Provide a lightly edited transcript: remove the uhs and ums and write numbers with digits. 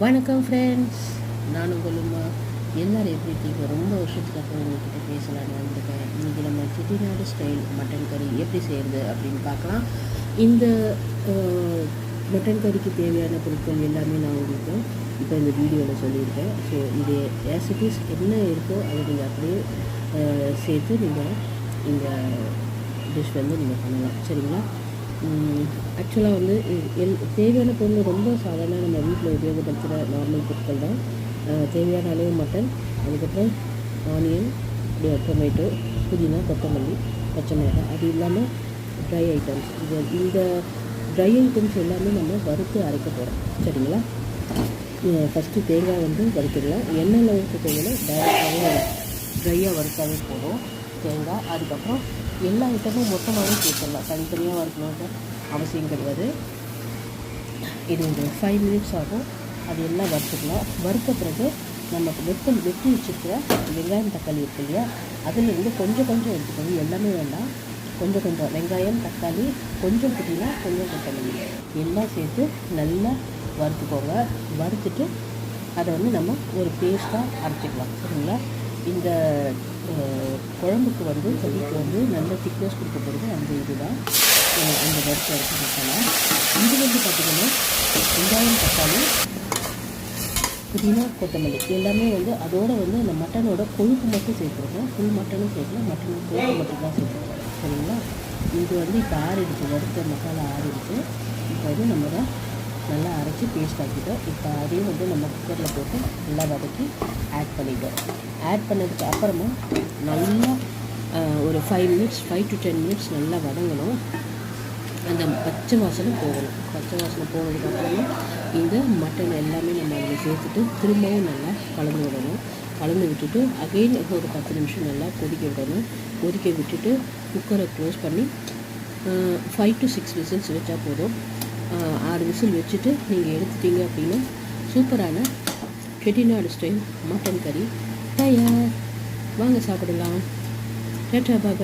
வணக்கம் ஃப்ரெண்ட்ஸ், நான் உங்களுமா எல்லோரும் எப்படி இருக்கீங்க? ரொம்ப வருஷத்துக்கு அப்புறம் உங்கள்கிட்ட பேசலான்னு வந்திருக்கேன். இன்றைக்கி நம்ம செட்டிநாடு ஸ்டைல் மட்டன் கறி எப்படி செய்கிறது அப்படின்னு பார்க்கலாம். இந்த மட்டன் கறிக்கு தேவையான பொருட்கள் எல்லாமே நான் உங்களுக்கு இப்போ இந்த வீடியோவில் சொல்லியிருக்கேன். ஸோ இது ரெசிபிஸ் என்ன இருக்கோ அதை நீங்கள் அப்படியே சேர்த்து நீங்கள் இந்த டிஷ் வந்து நீங்கள் பண்ணலாம், சரிங்களா? ஆக்சுவலாக வந்து தேவையான பொருள் ரொம்ப சாதாரண நம்ம வீட்டில் உபயோகப்படுத்துகிற நார்மல் பொருட்கள் தான். தேவையான அளவு மட்டன், அதுக்கப்புறம் ஆனியன், டொமேட்டோ, புதினா, கொத்தமல்லி, பச்சை மிளகாய், அது இல்லாமல் ட்ரை ஐட்டம்ஸ். இந்த ட்ரை ஐட்டம்ஸ் எல்லாமே நம்ம வறுத்து அரைக்க போகிறோம், சரிங்களா? ஃபஸ்ட்டு தேங்காய் வந்து வறுத்துக்கலாம். எண்ணெயில் ஊற்ற தேவையில்லை, டைரெக்டாகவே ட்ரையாக வறுத்தாவே போதும் தேங்காய். அதுக்கப்புறம் எல்லா ஐட்டமும் மொத்தமாகவே சேர்த்துடலாம், தனித்தனியாக வறுக்கணுன்ற அவசியம் கிடையாது. இது ஒரு 5 மினிட்ஸ் ஆகும். அது எல்லாம் வறுத்துக்கலாம். வறுத்த பிறகு நமக்கு வெட்டி வச்சுருக்கிற வெங்காயம் தக்காளி இருக்கு இல்லையா, அதிலிருந்து கொஞ்சம் கொஞ்சம் எடுத்துக்கணும், எல்லாமே வேண்டாம். கொஞ்சம் கொஞ்சம் வெங்காயம், தக்காளி, கொஞ்சம் புதினா, கொஞ்சம் கொத்தமல்லி எல்லாம் சேர்த்து நல்லா வறுத்துக்கோங்க. வறுத்துட்டு அதை வந்து நம்ம ஒரு பேஸ்ட்டாக அரைச்சிக்கலாம், சரிங்களா? இந்த குழம்புக்கு வந்து கறிக்கு வந்து நல்ல திக்னஸ் கொடுக்க போகிறது அந்த இதுதான், அந்த வறுத்து அரைச்சி மசாலா. இது வந்து பார்த்திங்கன்னா வெங்காயம், தக்காளி, புதினா, கொத்தமல்லி எல்லாமே வந்து அதோடு வந்து அந்த மட்டனோட கொழுப்பு மட்டும் சேர்த்துருக்கோம். ஃபுல் மட்டனும் சேர்க்கலாம், மட்டன் கொழுப்பு மட்டும் தான் சேர்த்துருக்கோம், சரிங்களா? இது வந்து இப்போ ஆறிடுச்சு, வறுத்த மசாலா ஆறிடுச்சு. இப்போ வந்து நம்ம தான் நல்லா அரைச்சி பேஸ்ட் ஆக்கிட்டோம். இப்போ அதையும் வந்து நம்ம குக்கரில் போட்டு நல்லா வதக்கி ஆட் பண்ணிட்டோம். ஆட் பண்ணதுக்கு அப்புறமா நல்லா ஒரு 5 to 10 மினிட்ஸ் நல்லா வதங்கணும். அந்த பச்சை வாசனை போகணும். பச்சை வாசனை போனதுக்கப்புறமா இந்த மட்டன் எல்லாமே நம்ம அதில் சேர்த்துட்டு திரும்பவும் நல்லா கலந்து விடணும். கலந்து விட்டுட்டு அகெயின் ஒரு 10 நிமிஷம் நல்லா கொதிக்க விடணும். கொதிக்க விட்டுட்டு குக்கரை க்ளோஸ் பண்ணி 5 to 6 விசில்ஸ் வச்சா போதும். 6 விசில் வச்சுட்டு நீங்கள் எடுத்துட்டீங்க அப்படின்னா சூப்பரான செட்டிநாடு ஸ்டைல் மட்டன் கறி தயார். வாங்க சாப்பிடலாம். டாடா, பாய்.